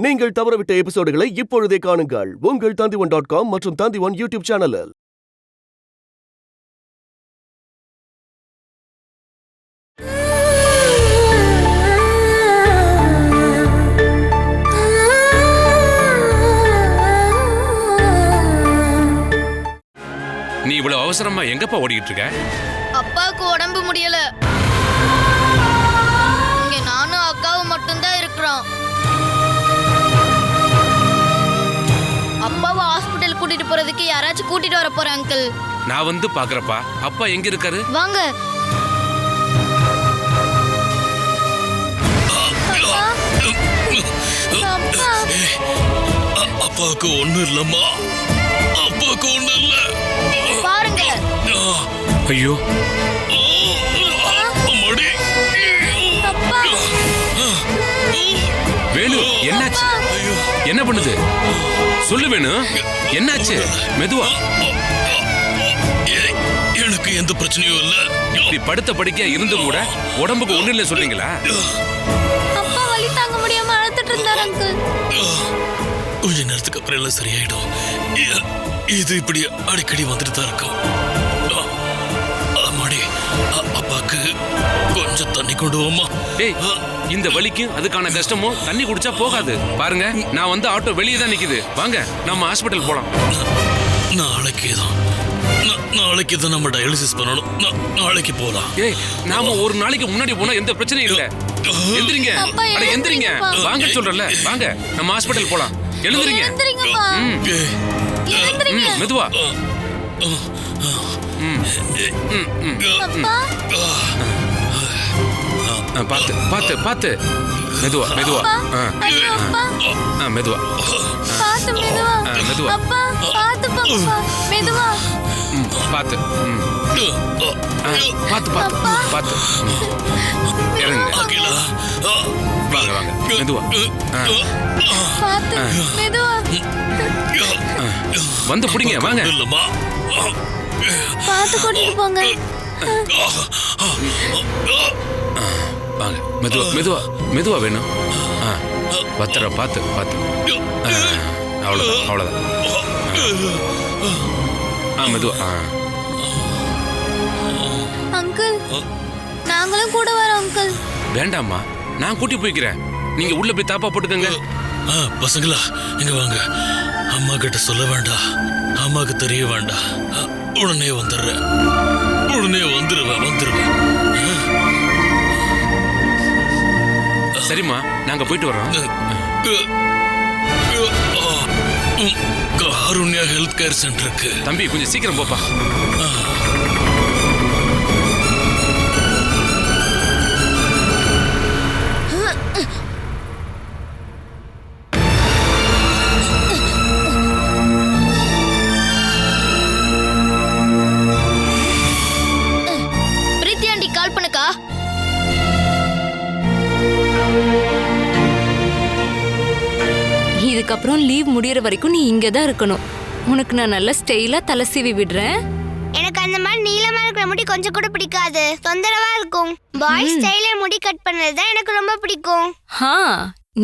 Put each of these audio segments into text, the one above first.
நீங்கள் தவறவிட்ட எபிசோடுகளை இப்பொழுதே காணுங்கள் உங்கள் Tandivan.com மற்றும் Tandivan யூடியூப் சேனலில். நீ இவ்வளவு அவசரமா எங்கப்பா ஓடிட்டு இருக்க? அப்பாவுக்கு உடம்பு முடியல. இங்க நானும் அக்காவும் மட்டும்தான் இருக்கிறோம். அப்பாவை ஹாஸ்பிட்டல் கூட்டிட்டு போறதுக்கு யாராச்சும் கூட்டிட்டு வர போறேன் அங்கிள். நான் வந்து பாக்குறப்பா. அப்பா எங்க இருக்காரு? வாங்க. அப்பாவுக்கு ஒண்ணு இல்லம்மா, அப்பாவுக்கு ஒண்ணு இல்ல. பாருங்க. ஐயோ அம்மாடி. வேணு, என்னாச்சு? என்ன பண்ணுது? சொல்லு வேணு, என்னாச்சு? மெதுவா. எனக்கு எந்த பிரச்சனையும் இல்ல. இப்படி படுத்த படுக்கையா இருந்து கூட உடம்புக்கு ஒண்ணு இல்ல சொல்றீங்களா? அப்பா வலி தாங்க முடியாம அழுதுட்டு இருந்தாரு அங்கிள். கொஞ்ச நேரத்துக்கு அப்புறம் எல்லாம் சரியாயிடும். இது இப்படி அடிக்கடி வந்துட்டு தான் இருக்கும். அம்மாடி, அப்பாக்கு கொஞ்சம் தண்ணி கொண்டு வாமா. டேய், இந்த வலிக்கு அதுக்கான கஷ்டமும் தண்ணி குடிச்சா போகாது. பாருங்க, நான் வந்து ஆட்டோ வெளியே தான் நிக்குது. வாங்க, நம்ம ஹாஸ்பிட்டல் போலாம். நாளைக்கு தான் நம்ம டயாலிசிஸ் பண்ணணும். நாளைக்கு போலாம். ஏய், நாம ஒரு நாளைக்கு முன்னாடி போனா எந்த பிரச்சனையும் இல்ல. எந்திரிங்க, அட எந்திரிங்க. வாங்க சொல்றல, வாங்க நம்ம ஹாஸ்பிட்டல் போலாம். எழுந்திரிங்க. மெதுவா. பாத்து பாத்து பாத்து. மெதுவா மெதுவா. மெதுவா மெதுவா. பாத்து பாத்து பாத்து பாத்து. இறங்க. வாங்க வாங்க. மெதுவா. வந்து புடிங்க. வாங்க. பாத்து கூட்டிட்டு போங்க. வாங்க. மெதுவா மெதுவா மெதுவா வேணும். பத்திர பாத்து பாத்து. அவ்வளவுதான் அவ்வளவுதான். மெதுவா. அங்கிள், நாங்களும் கூட வரோம் அங்கிள். வேண்டாம்மா, நான் கூட்டி போய்க்கிறேன். நீங்க உள்ள போய் தாப்பா போட்டுக்கங்க. பசங்களா, இங்க வாங்க. அம்மா கிட்ட சொல்ல வேண்டாம், அம்மாக்கு தெரிய வேண்டாம். உடனே வந்துடுறேன், உடனே வந்துருவேன். சரிம்மா, நாங்க போயிட்டு வரோம். காருண்யா ஹெல்த் கேர் சென்டருக்கு. தம்பி, கொஞ்சம் சீக்கிரம் போப்பா. பிரீத்தி ஆண்டி கால் பண்ணுக்கா. இதுக்கப்புறம் லீவ் முடியற வரைக்கும் நீ இங்க தான் இருக்கணும். உனக்கு நான் நல்ல ஸ்டைலா தலை சீவி விடுறேன். எனக்கு அந்த மாதிரி நீளமா இருக்கிற முடி கொஞ்சம் கூட பிடிக்காது, தொந்தரவா இருக்கும். பாய் ஸ்டைல முடி கட் பண்ணது தான் எனக்கு ரொம்ப பிடிக்கும்.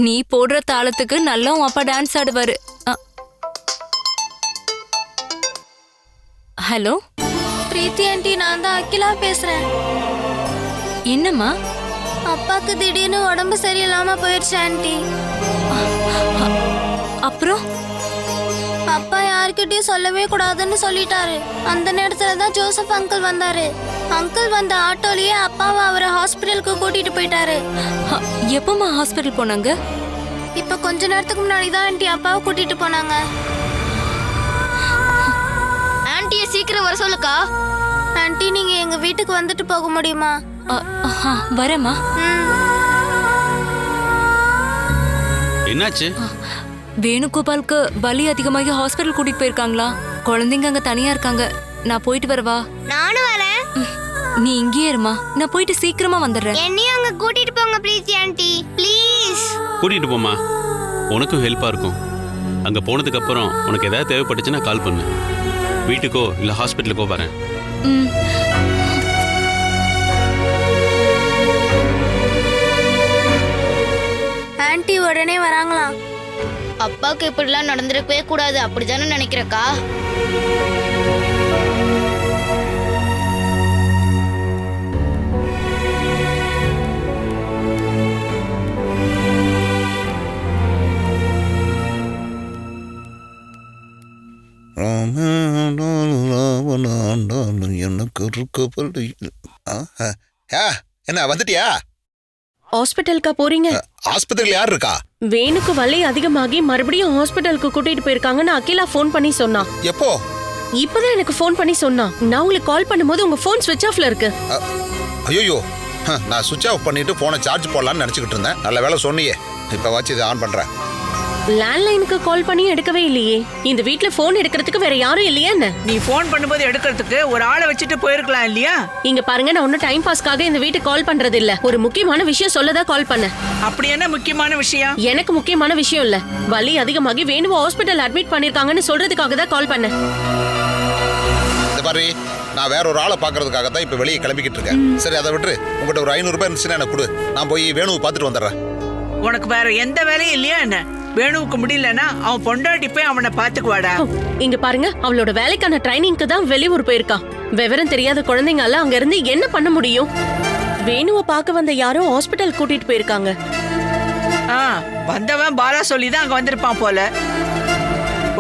நீ போடுற தாளத்துக்கு நல்லா உன் அப்பா டான்ஸ் ஆடுவாரு. ஹலோ பிரீத்தி ஆண்டி, நான் தான் அகிலா பேசுறேன். என்னம்மா? அப்பாக்கு திடீர்னு உடம்பு சரியில்லாம போயிடுச்சு ஆண்டி. அப்புறம் அப்பா யார்கிட்டயும் சொல்லவே கூடாதுன்னு சொல்லிட்டாரு. அந்த நேரத்துல தான் ஜோசப் அங்கிள் வந்தாரு. அங்கிள் வந்த ஆட்டோலயே அப்பாவை அவரை ஹாஸ்பிட்டலுக்கு கூட்டிட்டு போயிட்டாரு. எப்பமா ஹாஸ்பிட்டல் போனாங்க? இப்ப கொஞ்ச நேரத்துக்கு முன்னாடி தான் ஆண்டி அப்பாவை கூட்டிட்டு போனாங்க. ஆண்டியை சீக்கிரம் வர சொல்லுக்கா. ஆண்டி, நீங்க எங்க வீட்டுக்கு வந்துட்டு போக முடியுமா? வரேம்மா. என்னாச்சு? வேணுகோபாலுக்கு வலி அதிகமாகி ஹாஸ்பிட்டல் கூட்டிட்டு போயிருக்காங்களா? குழந்தைங்க அங்க தனியா இருக்காங்க. நான் போயிட்டு வரவா? நானும் வரேன். நீ இங்கே இருமா, நான் போயிட்டு சீக்கிரமா வந்துடுறேன். என்னையும் அங்க கூட்டிட்டு போங்க பிரீத்தி ஆண்டி, ப்ளீஸ். கூட்டிட்டு போமா, உனக்கும் ஹெல்ப்பா இருக்கும். அங்க போனதுக்கு அப்புறம் உனக்கு ஏதாவது தேவைப்பட்டுச்சுன்னா கால் பண்ணு. வீட்டுக்கோ இல்ல ஹாஸ்பிட்டலுக்கோ வரேன். ஆண்டி உடனே வராங்களாம். அப்பாவுக்கு இப்படிலாம் நடந்திருக்கவே கூடாது, அப்படிதானே நினைக்கிறக்கா? எனக்கு என்ன வந்துட்டியா? ஹாஸ்பிட்டலுக்கா போறீங்க? ஆஸ்பத்திரியில யார் இருக்கா? வேணுக்கு வலி அதிகமாகி மறுபடியும் ஹாஸ்பிட்டலுக்கு கூட்டிட்டு போயிருக்காங்கன்னு அகிலா ஃபோன் பண்ணி சொன்னா. எப்போ? இப்பதான் எனக்கு ஃபோன் பண்ணி சொன்னா. நான் உங்களுக்கு கால் பண்ணும்போது உங்க ஃபோன் ஸ்விட்ச் ஆஃப்ல இருக்கு. ஐயோ, நான் சுவிட்ச் ஆஃப் பண்ணிட்டு போனை சார்ஜ் போடலான்னு நினைச்சுக்கிட்டு இருந்தேன். நல்ல வேலை சொன்னியே, இப்ப வச்சு இதை ஆன் பண்றேன். லேண்ட்லைனுக்கு கால் பண்ணி எடுக்கவே இல்லையே. இந்த வீட்ல போன் எடுக்கிறதுக்கு வேற யாரும் இல்லையா என்ன? நீ போன் பண்ணும்போது எடுக்கிறதுக்கு ஒரு ஆளை வச்சுட்டு போயிருக்கலாம் இல்லையா? இங்க பாருங்க, நான் ஒன்னும் டைம் பாஸ்க்காக இந்த வீட்டுக்கு கால் பண்றது இல்ல. ஒரு முக்கியமான விஷயம் சொல்லதான் கால் பண்ணேன். அப்படி என்ன முக்கியமான விஷயம்? எனக்கு முக்கியமான விஷயம் இல்ல. வலி அதிகமாகி வேணுவ ஹாஸ்பிட்டல் அட்மிட் பண்ணிருக்காங்கன்னு சொல்றதுக்காக தான் கால் பண்ணேன். இந்த பாரு, நான் வேற ஒரு ஆளை பாக்குறதுக்காக தான் இப்ப வெளியே கிளம்பிக்கிட்டு இருக்கேன். சரி, அதை விட்டு உங்ககிட்ட ஒரு 500 ரூபாய் இருந்துச்சுன்னா எனக்கு கொடு. நான் போய் வேணுவை பார்த்துட்டு வந்துடுறேன். உனக்கு வேற எந்த வேலையும் இல்லையா என்ன? வேணுவுக்கு முடியலன்னா அவன் பொண்டாட்டி போய் அவனை பாத்துக்குவாடா. இங்க பாருங்க, அவளோட வேலைக்கான ட்ரைனிங்க்கு தான் வெளியூர் போயிருக்கா. விவரம் தெரியாத குழந்தைங்க எல்லாம் அங்க இருந்து என்ன பண்ண முடியும்? வேணுவை பார்க்க வந்த யாரோ ஹாஸ்பிட்டல் கூட்டிட்டு போயிருக்காங்க. வந்தவன் பாலா சொல்லிதான் அங்க வந்திருப்பான் போல.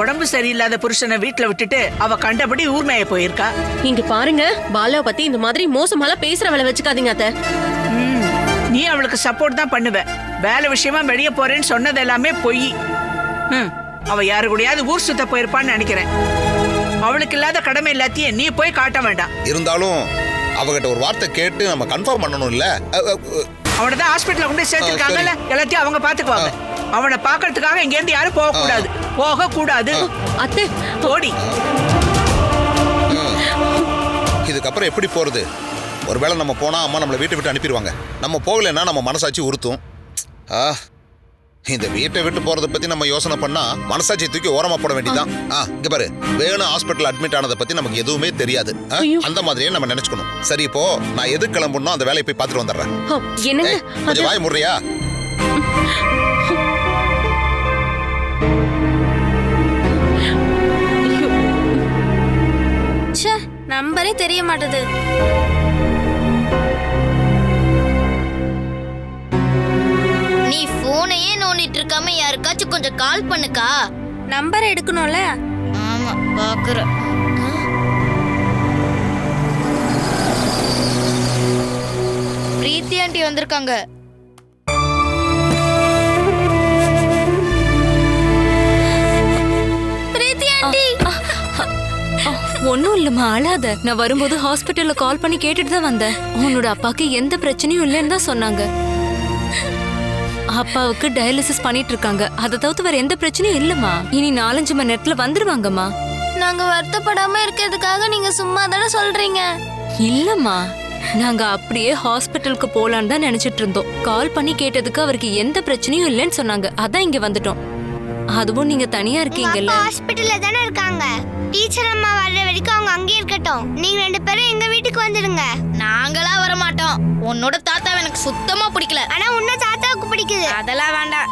உடம்பு சரியில்லாத புருஷனை வீட்டுல விட்டுட்டு அவ கண்டபடி ஊர்மைய போயிருக்கா. இங்க பாருங்க, பாலாவை பத்தி இந்த மாதிரி மோசமாலாம் பேசுற வேலை வச்சுக்காதீங்க அத்தை. நீ அவளுக்கு சப்போர்ட் தான் பண்ணுவ. வேலை விஷயமா வெளியே போறேன்னு சொன்னது எல்லாமே பொய். அவ யாரு கூடயாவது ஊர் சுத்த போயிருப்பான்னு நினைக்கிறேன். அவளுக்கு இல்லாத கடமை எல்லாத்தையும் நீ போய் காட்ட வேண்டாம். இருந்தாலும் அவகிட்ட ஒரு வார்த்தை கேட்டு நம்ம கன்ஃபார்ம் பண்ணணும் இல்ல? அவனதான் ஹாஸ்பிட்டல்ல கொண்டு சேர்த்திருக்காங்கல்ல, எல்லாத்தையும் அவங்க பாத்துக்குவாங்க. அவனை பாக்குறதுக்காக இங்க இருந்து யாரும் போக கூடாது, போக கூடாது. அத்தை போடி. இதுக்கப்புறம் எப்படி போறது? ஒருவேளை நம்ம போனா அம்மா நம்மளை வீட்டை விட்டு அனுப்பிடுவாங்க. நம்ம போகலைன்னா நம்ம மனசாட்சி உறுத்தும். இந்த வீட்டை விட்டு போறதை பத்தி நம்ம யோசனை பண்ணா மனசாட்சியை தூக்கி ஓரமா போட வேண்டியதான். இங்க பாரு, வேணு ஹாஸ்பிட்டல் அட்மிட் ஆனதை பத்தி நமக்கு எதுவுமே தெரியாது. அந்த மாதிரியே நம்ம நினைச்சுக்கணும். சரி, இப்போ நான் எது கிளம்பணும் அந்த வேலையை போய் பார்த்துட்டு வந்துடுறேன். கொஞ்சம் வாய் முறியா? நம்பரே தெரிய மாட்டேது. நீ போனையே நோண்டிட்டு இருக்காம யாருக்காச்சும் கொஞ்சம் கால் பண்ணுக்கா. நம்பர் எடுக்கணும்ல. ஆமா, பாக்குறேன். பிரீத்தி ஆண்டி வந்திருக்காங்க. பிரீத்தி ஆண்டி. ஒன்னும் இல்லம்மா, அழாத. நான் வரும்போது ஹாஸ்பிட்டல்ல கால் பண்ணி கேட்டுட்டு தான் வந்தேன். உன்னோட அப்பாக்கு எந்த பிரச்சனையும் இல்லைன்னு தான் சொன்னாங்க. அப்பாவுக்கு டயாலிசிஸ் பண்ணிட்டு இருக்காங்க. அதை தவிர்த்து வேற எந்த பிரச்சனையும் இல்லம்மா. இனி 4-5 மணி நேரத்துல வந்துருவாங்கம்மா. நாங்க வருத்தப்படாம இருக்கிறதுக்காக நீங்க சும்மா தானே சொல்றீங்க. இல்லம்மா, நாங்க அப்படியே ஹாஸ்பிட்டலுக்கு போலான்னு தான் நினைச்சிட்டு இருந்தோம். கால் பண்ணி கேட்டதுக்கு அவருக்கு எந்த பிரச்சனையும் இல்லைன்னு சொன்னாங்க. அதான் இங்க வந்துட்டோம். அதுவும் நீங்க தனியா இருக்கீங்கல்ல. ஹாஸ்பிட்டல்ல தானே இருக்காங்க. டீச்சர் அம்மா வர்ற வரைக்கும் அவங்க அங்கேயே இருக்கட்டும். நீங்க 2 பேரும் எங்க வீட்டுக்கு வந்துடுங்க. நாங்களா வர மாட்டோம். உன்னோட தாத்தாவை எனக்கு சுத்தமா பிடிக்கல. ஆனா உன்ன தாத்தாவுக்கு பிடிக்குது. அதெல்லாம் வேண்டாம்.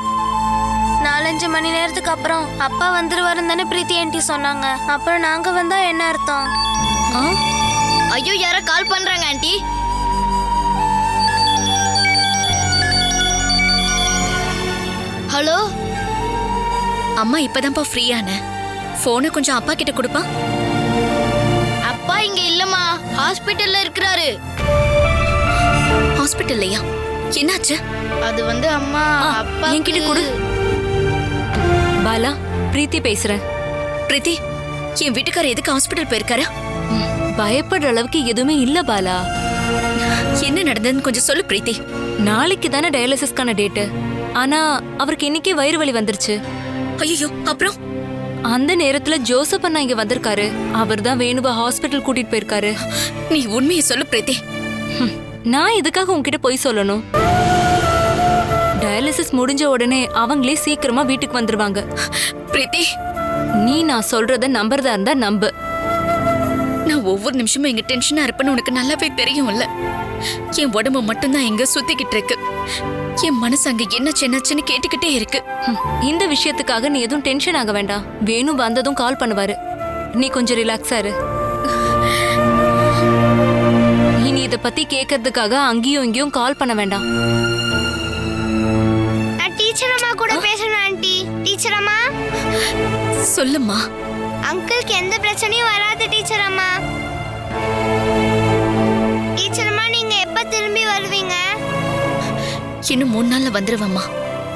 4-5 மணி நேரத்துக்கு அப்புறம் அப்பா வந்துருவாருன்னு தானே பிரீத்தி ஆண்டி சொன்னாங்க. அப்புறம் நாங்க வந்தா என்ன அர்த்தம்? ஐயோ, யாரோ கால் பண்றாங்க ஆண்டி. ஹலோ அம்மா, இப்பதான்ப்பா ஃப்ரீயான. போனை கொஞ்சம் அப்பா கிட்ட கொடுப்பா. அப்பா இங்க இல்லம்மா, ஹாஸ்பிட்டல்ல இருக்கிறாரு. ஹாஸ்பிட்டல்லையா? என்னாச்சு? அது வந்து அம்மா, அப்பா என்கிட்ட கொடு. பாலா, பிரீத்தி பேசுறேன். பிரீத்தி, என் வீட்டுக்காரர் எதுக்கு ஹாஸ்பிட்டல் போயிருக்காரு? பயப்படுற அளவுக்கு எதுவுமே இல்ல பாலா. என்ன நடந்ததுன்னு கொஞ்சம் சொல்லு பிரீத்தி. நாளைக்கு தானே டயாலிசிஸ்க்கான டேட்டு. ஆனா அவருக்கு இன்னைக்கே வயிறு வலி வந்துருச்சு. ஐயோ, அப்புறம்? அந்த நேரத்துல ஜோசப் அண்ணா இங்க வந்திருக்காரு. அவர் தான் வேணுவ ஹாஸ்பிட்டல் கூட்டிட்டு போயிருக்காரு. நீ உண்மையை சொல்லு பிரீத்தி. நான் எதுக்காக உன்கிட்ட போய் சொல்லணும்? டயாலிசிஸ் முடிஞ்ச உடனே அவங்களே சீக்கிரமா வீட்டுக்கு வந்துருவாங்க. பிரீத்தி, நீ நான் சொல்றத நம்புறதா இருந்தா நம்பு. நான் ஒவ்வொரு நிமிஷமும் எங்க டென்ஷனா இருப்பேன்னு உனக்கு நல்லாவே தெரியும்ல. என் உடம்பு மட்டும்தான் எங்க சுத்திக்கிட்டு இருக்கு. என் மனசு அங்க என்ன சின்னச்சுன்னு கேட்டுக்கிட்டே இருக்கு. இந்த விஷயத்துக்காக நீ எதுவும் டென்ஷன் ஆக வேண்டாம். வேணு வந்ததும் கால் பண்ணுவாரு. நீ கொஞ்சம் ரிலாக்ஸா இரு. இனி இத பத்தி கேட்கறதுக்காக அங்கேயும் இங்கேயும் கால் பண்ண வேண்டாம். நான் டீச்சர் அம்மா கூட பேசணும் ஆண்டி. டீச்சர் அம்மா சொல்லுமா. அங்கிளுக்கு எந்த பிரச்சனையும் வராது டீச்சர் அம்மா. டீச்சர் அம்மா நீங்க எப்ப திரும்பி வருவீங்க? இன்னும் 3 நாள்ல வந்துருவேம்மா.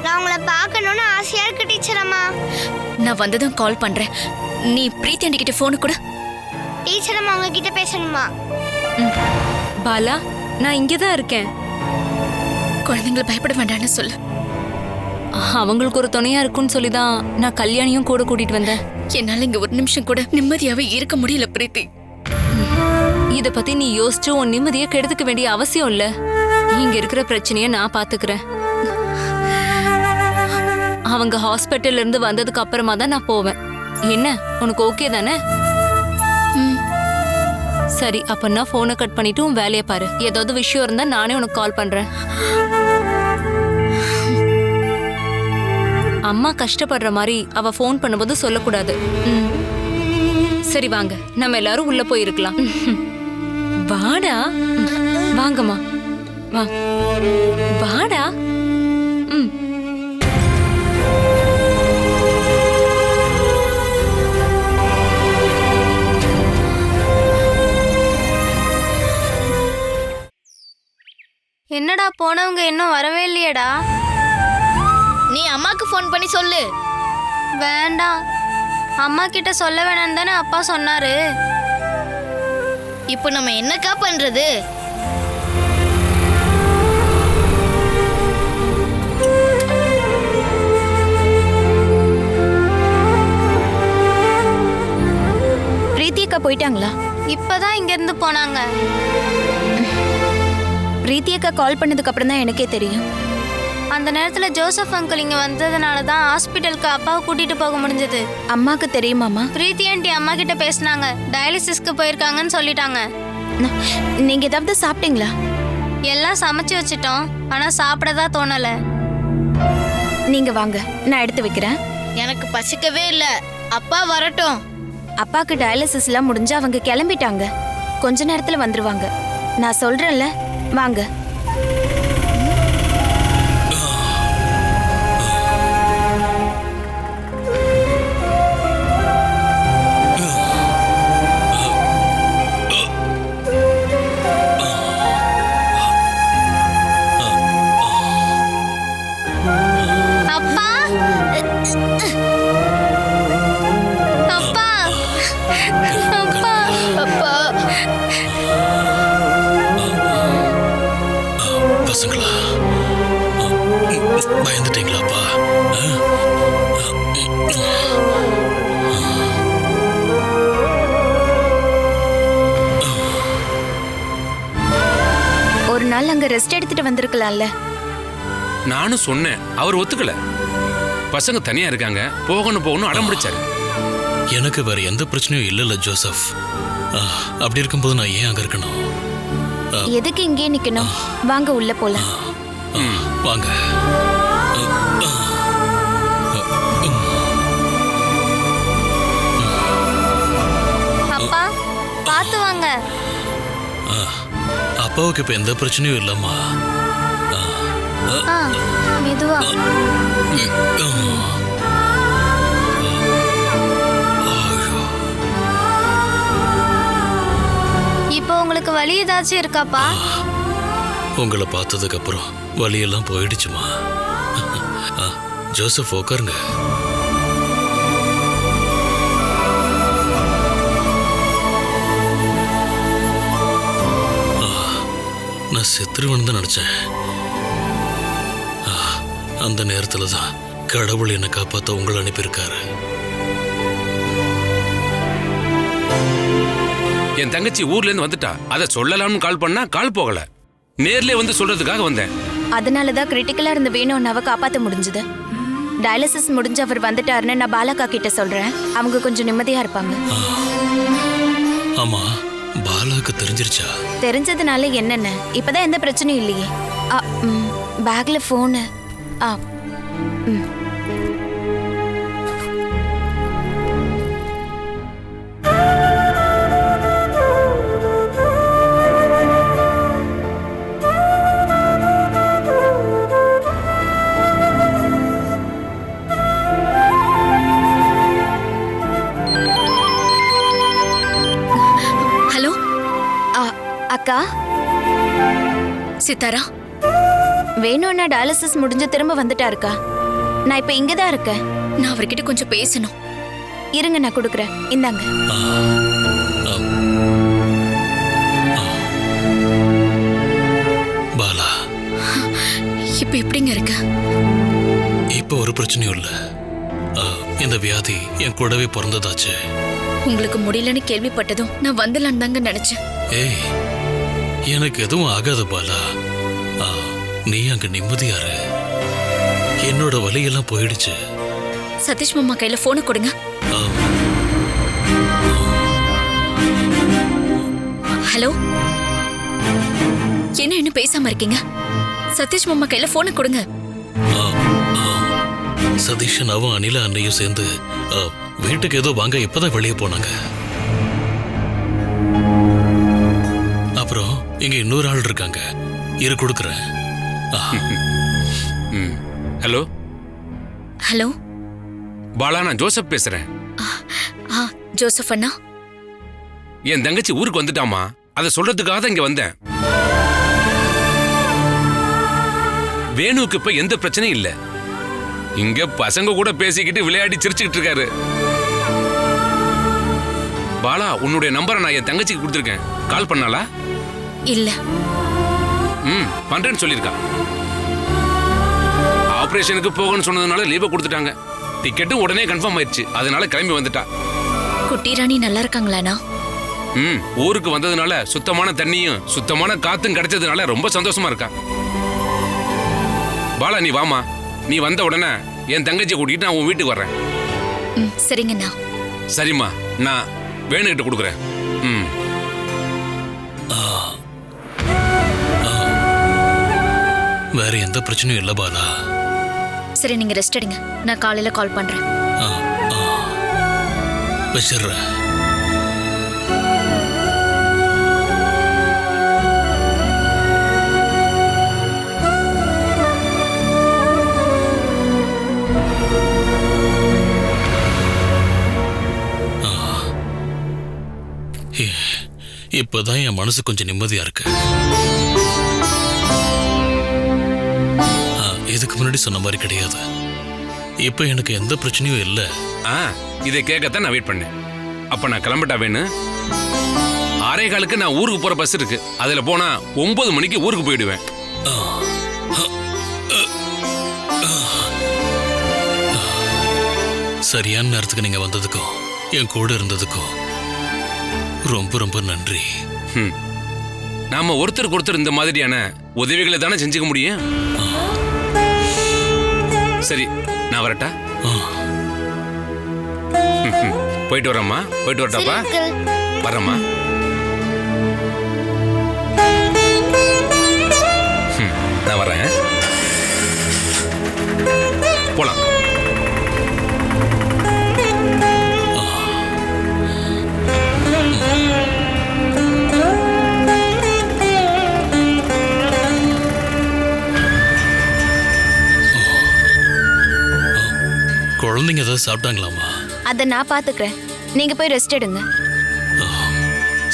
நான் உங்களை பார்க்கணும்னு ஆசையா இருக்கு டீச்சர் அம்மா. நான் வந்ததும் கால் பண்றேன். நீ பிரீத்தி ஆண்டி கிட்ட போன் கொடு. டீச்சர் அம்மா உங்ககிட்ட பேசணுமா? பாலா, நான் இங்கதான் இருக்கேன். குழந்தைங்களை பயப்பட வேண்டாம்னு சொல்லு. அவங்களுக்கு ஒரு துணையா இருக்குன்னு சொல்லிதான் நான் கல்யாணியும் கூட கூட்டிட்டு வந்தேன். என்னால இங்க ஒரு நிமிஷம் கூட நிம்மதியாவே இருக்க முடியல பிரீத்தி. இத பத்தி நீ யோசிச்சு உன் நிம்மதியை கெடுத்துக்க வேண்டிய அவசியம் இல்ல. இங்க இருக்கிற பிரச்சனைய நான் பாத்துக்கிறேன். அவங்க ஹாஸ்பிட்டல்ல இருந்து வந்ததுக்கு அப்புறமா தான் நான் போவேன். என்ன உனக்கு ஓகே தானே? சரி, அப்ப நான் போனை கட் பண்ணிட்டு உன் வேலையை பாரு. ஏதாவது விஷயம் இருந்தா நானே உனக்கு கால் பண்றேன். அம்மா கஷ்டப்படுற மாதிரி அவ போன் பண்ணும்போது சொல்லக்கூடாது. சரி வாங்க, நம்ம எல்லாரும் உள்ள போயிருக்கலாம். வாடா, வாங்கம்மா, வா, வாடா. என்னடா போனவங்க இன்னும் வரவே இல்லையடா? நீ அம்மாக்கு ஃபோன் பண்ணி சொல்லு. வேண்டாம், அம்மா கிட்ட சொல்ல வேணாம்னு தானே அப்பா சொன்னாரு. இப்போ நம்ம என்னக்கா பண்றது? பிரீத்தி அக்கா போயிட்டாங்களா? இப்பதான் இங்க இருந்து போனாங்க. பிரீத்தி அக்கா கால் பண்ணதுக்கு அப்புறம் தான் எனக்கே தெரியும். அந்த நேரத்துல ஜோசப் அங்கிள் இங்க வந்ததுனால தான் ஹாஸ்பிட்டலுக்கு அப்பாவை கூட்டிட்டு போக முடிஞ்சது. அம்மாக்கு தெரியுமாமா? பிரீத்தி ஆண்டி அம்மா கிட்ட பேசினாங்க. டயாலிசிஸ்க்கு போயிருக்காங்கன்னு சொல்லிட்டாங்க. நீங்க ஏதாவது சாப்பிட்டீங்களா? எல்லாம் சமைச்சு வச்சிட்டோம், ஆனா சாப்பிடதான் தோணல. நீங்க வாங்க, நான் எடுத்து வைக்கிறேன். எனக்கு பசிக்கவே இல்ல. அப்பா வரட்டும். அப்பாக்கு டயாலிசிஸ் எல்லாம் முடிஞ்சு அவங்க கிளம்பிட்டாங்க. கொஞ்ச நேரத்துல வந்துருவாங்க. நான் சொல்றேன்ல, வாங்க. அப்பா, அப்பா, அப்பா, அப்பா. பசங்களா, பயந்துட்டீங்களாப்பா? ஒரு நாள் அங்க ரெஸ்ட் எடுத்துட்டு வந்திருக்கலாம்ல. நானும் சொன்னேன், அவர் ஒத்துக்கல. பசங்க தனியா இருக்காங்க, போகணும் அடம் பிடிச்சாரு. எனக்கு வேற எந்த பிரச்சனையும் இல்லைல்ல ஜோசப். அப்படி இருக்கும்போது நான் ஏன் அங்க இருக்கணும்? எதுக்கு இங்கே நிக்கணும்? வாங்க உள்ள போலாம். வாங்க. அப்பா பார்த்து வாங்க. அப்பாவுக்கு இப்ப எந்த பிரச்சனையும் இல்லம்மா. மெதுவா. இப்போ உங்களுக்கு வலி ஏதாச்சும் இருக்காப்பா? உங்களை பார்த்ததுக்கு அப்புறம் வலியெல்லாம் போயிடுச்சுமா. ஜோசப் உட்காருங்க. நான் செத்துருவேன்னு தான் நினைச்சேன். அந்த நேரத்துல தான் கடவுள் என்னை காப்பாத்த உங்களை அனுப்பியிருக்காரு. என் தங்கச்சி ஊர்ல இருந்து வந்துட்டா. அதை சொல்லலாம்னு கால் பண்ணா கால் போகல. நேர்ல வந்து சொல்றதுக்காக வந்தேன். அதனாலதான் கிரிட்டிக்கலா இருந்த வேணும் அண்ணாவை காப்பாத்த முடிஞ்சது. டயாலிசிஸ் முடிஞ்சு அவர் வந்துட்டாருன்னு நான் பாலாக்கா கிட்ட சொல்றேன். அவங்க கொஞ்சம் நிம்மதியா இருப்பாங்க. ஆமா, பாலாக்கு தெரிஞ்சிருச்சா? தெரிஞ்சதுனால என்னென்ன, இப்பதான் எந்த பிரச்சனையும் இல்லையே. பேக்ல ஃபோனு. ஆ ம். ஹலோ அக்கா, சித்தாரா, வேணு அண்ணா டயாலிசிஸ் முடிஞ்சு திரும்ப வந்துட்டாருக்கா. நான் இப்ப இங்க தான் இருக்கேன். நான் அவர்கிட்ட கொஞ்சம் பேசணும். இருங்க, நான் கொடுக்குறேன். இந்தாங்க. பாலா, இப்ப எப்படிங்க இருக்க? இப்போ ஒரு பிரச்சனையும் இல்ல. இந்த வியாதி என் கூடவே பிறந்ததாச்சு. உங்களுக்கு முடியலன்னு கேள்விப்பட்டதும் நான் வந்துடலான்னு தாங்க நினைச்சேன். ஏய், எனக்கு எதுவும் ஆகாது பாலா. நீ அங்க நிம்மதியாரு. என்னோட வலியெல்லாம் போயிடுச்சு. சதீஷ் மாமா கையில போனை கொடுங்க. ஹலோ, என்ன இன்னும் பேசாம இருக்கீங்க? சதீஷ் மாமா கையில போனை கொடுங்க. சதீஷன் அவன் அனிலா அண்ணையும் சேர்ந்து வீட்டுக்கு ஏதோ வாங்க இப்பதான் வெளியே போனாங்க. அப்புறம் இங்க இன்னொரு ஆள் இருக்காங்க. இரு, கொடுக்குறேன். ஹலோ ஹலோ பாலா, நான் ஜோசப் பேசுறேன். ஜோசப் அண்ணா, என் தங்கச்சி ஊருக்கு வந்துட்டாமா. அதை சொல்றதுக்காக தான் இங்க வந்தேன். வேணுவுக்கு இப்ப எந்த பிரச்சனையும் இல்ல. இங்க பசங்க கூட பேசிக்கிட்டு விளையாடி சிரிச்சுக்கிட்டு இருக்காரு. பாலா, உன்னுடைய நம்பரை நான் என் தங்கச்சிக்கு கொடுத்துருக்கேன். கால் பண்ணாலா? இல்ல. பண்றேன்னு சொல்லியிருக்கா. ஆபரேஷனுக்கு போகணும்னு சொன்னதுனால லீவை கொடுத்துட்டாங்க. டிக்கெட்டும் உடனே கன்ஃபார்ம் ஆயிடுச்சு. அதனால கிளம்பி வந்துட்டா. குட்டி ராணி நல்லா இருக்காங்களாண்ணா? ஊருக்கு வந்ததுனால சுத்தமான தண்ணியும் சுத்தமான காத்தும் கிடைச்சதுனால ரொம்ப சந்தோஷமா இருக்கா. பாலா, நீ வாமா. நீ வந்த உடனே என் தங்கச்சியை கூட்டிட்டு நான் உன் வீட்டுக்கு வர்றேன். சரிங்கண்ணா. சரிம்மா, நான் வேணுகிட்ட கொடுக்குறேன். வேற எந்த பிரச்சனையும் இல்ல பாலா. சரி, நீங்க ரெஸ்ட் எடுங்க. நான் காலையில கால் பண்றேன். வச்சிடுறேன். இப்பதான் என் மனசு கொஞ்சம் நிம்மதியா இருக்கு. இதுக்கு முன்னாடி சொன்ன மாதிரி கிடையாது. இப்ப எனக்கு எந்த பிரச்சனையும் இல்ல. இதை கேட்கத்தான் நான் வெயிட் பண்ணேன். அப்ப நான் கிளம்பிட்டா வேணும். 6:15 நான் ஊருக்கு போற பஸ் இருக்கு. அதுல போனா 9 மணிக்கு ஊருக்கு போயிடுவேன். சரியான நேரத்துக்கு நீங்க வந்ததுக்கும் என் கூட இருந்ததுக்கும் ரொம்ப ரொம்ப நன்றி. நாம ஒருத்தருக்கு ஒருத்தர் இந்த மாதிரியான உதவிகளை தானே செஞ்சுக்க முடியும். சரி, நான் வரட்டா? போயிட்டு வரேம்மா. போயிட்டு வரட்டாப்பா. வரேம்மா. நான் வரேன். போலாம். குழந்தைங்க ஏதாவது சாப்பிட்டாங்களாமா? அதை நான் பாத்துக்கிறேன். நீங்க போய் ரெஸ்ட் எடுங்க.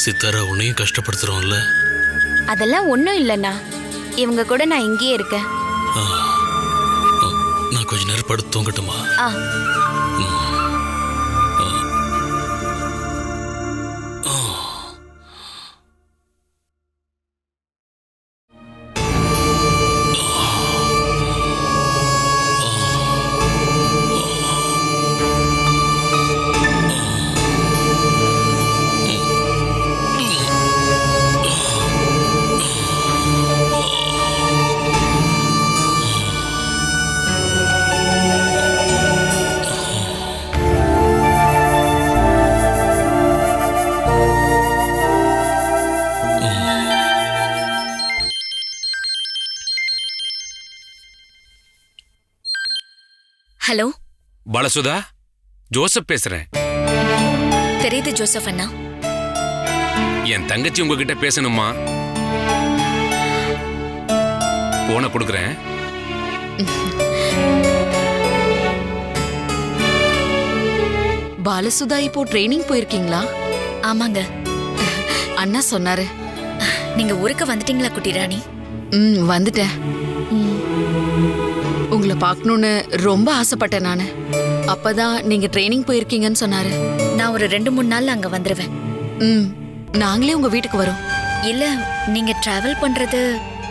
சித்தாரா, உன்னையும் கஷ்டப்படுத்துறோம்ல? அதெல்லாம் ஒண்ணும் இல்லைண்ணா. இவங்க கூட நான் இங்கேயே இருக்கேன். நான் கொஞ்ச நேரம் படுத்து தூங்கட்டுமா? பாலசுதா, ஜோசப் பேசுறேன். தெரியுது ஜோசப் அண்ணா. என் தங்கச்சி உங்ககிட்ட பேசணுமா? போன கொடுக்குறேன். பாலசுதா இப்போ ட்ரைனிங் போயிருக்கீங்களா? ஆமாங்க. அண்ணா சொன்னாரு. நீங்க ஊருக்கு வந்துட்டீங்களா குட்டி ராணி? வந்துட்டேன். உங்களை பார்க்கணும்னு ரொம்ப ஆசைப்பட்டேன் நானு. அப்பதான் நீங்க ட்ரைனிங் போயிருக்கீங்கன்னு சொன்னாரு. நான் ஒரு 2-3 நாள்ல அங்க வந்துருவேன். நாங்களே உங்க வீட்டுக்கு வரோம். இல்ல, நீங்க டிராவல் பண்றது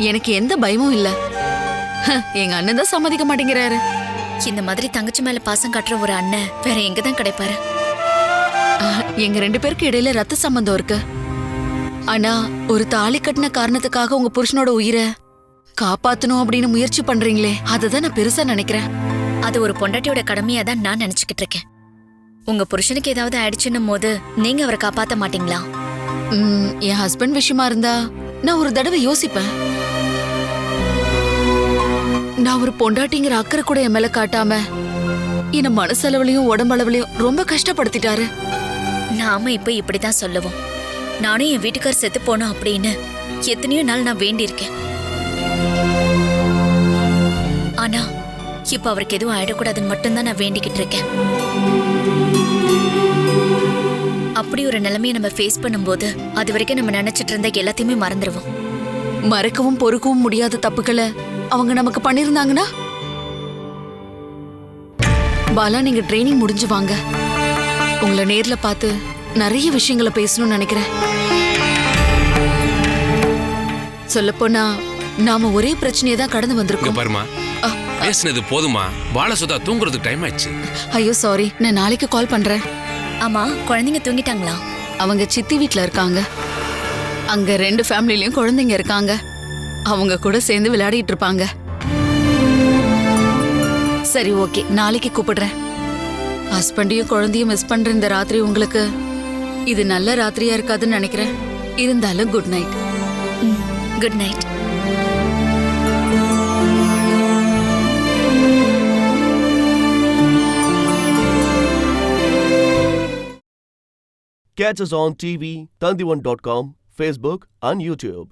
எனக்கு எந்த பயமும் இல்ல. எங்க அண்ணன் தான் சம்மதிக்க மாட்டேங்கிறாரு. இந்த மாதிரி தங்கச்சி மேல பாசம் காட்டுற ஒரு அண்ணன் வேற எங்கதான் கிடைப்பாரு? எங்க 2 பேருக்கு இடையில ரத்த சம்பந்தம் இருக்கு. ஆனா ஒரு தாலி கட்டின காரணத்துக்காக உங்க புருஷனோட உயிரை காப்பாத்தணும் அப்படின்னு முயற்சி பண்றீங்களே, அதுதான் நான் பெருசா நினைக்கிறேன். அது ஒரு பொண்டாட்டியோட கடமையா தான் நான் நினைச்சுக்கிட்டு இருக்கேன். உங்க புருஷனுக்கு ஏதாவது ஆயிடுச்சுன்னும் போது நீங்க அவரை காப்பாத்த மாட்டீங்களா? என் ஹஸ்பண்ட் விஷயமா இருந்தா நான் ஒரு தடவை யோசிப்பேன். நான் ஒரு பொண்டாட்டிங்கிற அக்கறை கூட என் மேல காட்டாம என்ன மனசளவுலயும் உடம்பளவுலயும் ரொம்ப கஷ்டப்படுத்திட்டாரு. நாம இப்ப இப்படிதான் சொல்லுவோம். நானும் என் வீட்டுக்கார் செத்து போனோம் அப்படின்னு எத்தனையோ நாள் நான் வேண்டியிருக்கேன். ஆனா இப்ப அவருக்கு எதுவும் ஆயிடக்கூடாதுன்னு மட்டும்தான் நான் வேண்டிக்கிட்டு இருக்கேன். அப்படி ஒரு நிலைமையை நம்ம ஃபேஸ் பண்ணும்போது அது வரைக்கும் நம்ம நினைச்சிட்டு இருந்த எல்லாத்தையுமே மறந்துடுவோம். மறக்கவும் பொறுக்கவும் முடியாத தப்புக்களை அவங்க நமக்கு பண்ணிருந்தாங்கன்னா? பாலா, நீங்க ட்ரைனிங் முடிஞ்சு வாங்க. உங்களை நேர்ல பார்த்து நிறைய விஷயங்களை பேசணும்னு நினைக்கிறேன். சொல்லப்போனா நாம ஒரே பிரச்சனையை தான் கடந்து வந்திருக்கோம். பாருமா, பேசுனது போதுமா? பாலசுதா தூங்குறதுக்கு டைம் ஆயிடுச்சு. ஐயோ சாரி, நான் நாளைக்கு கால் பண்றேன். ஆமா, குழந்தைங்க தூங்கிட்டாங்களா? அவங்க சித்தி வீட்ல இருக்காங்க. அங்க 2 ஃபேமிலிலயும் குழந்தைங்க இருக்காங்க. அவங்க கூட சேர்ந்து விளையாடிட்டு இருப்பாங்க. சரி, ஓகே, நாளைக்கு கூப்பிடுறேன். ஹஸ்பண்டையும் குழந்தையும் மிஸ் பண்ற இந்த ராத்திரி உங்களுக்கு இது நல்ல ராத்திரியா இருக்காதுன்னு நினைக்கிறேன். இருந்தாலும் good night. Good night. Catch us on TV, Tandivan.com, Facebook and YouTube.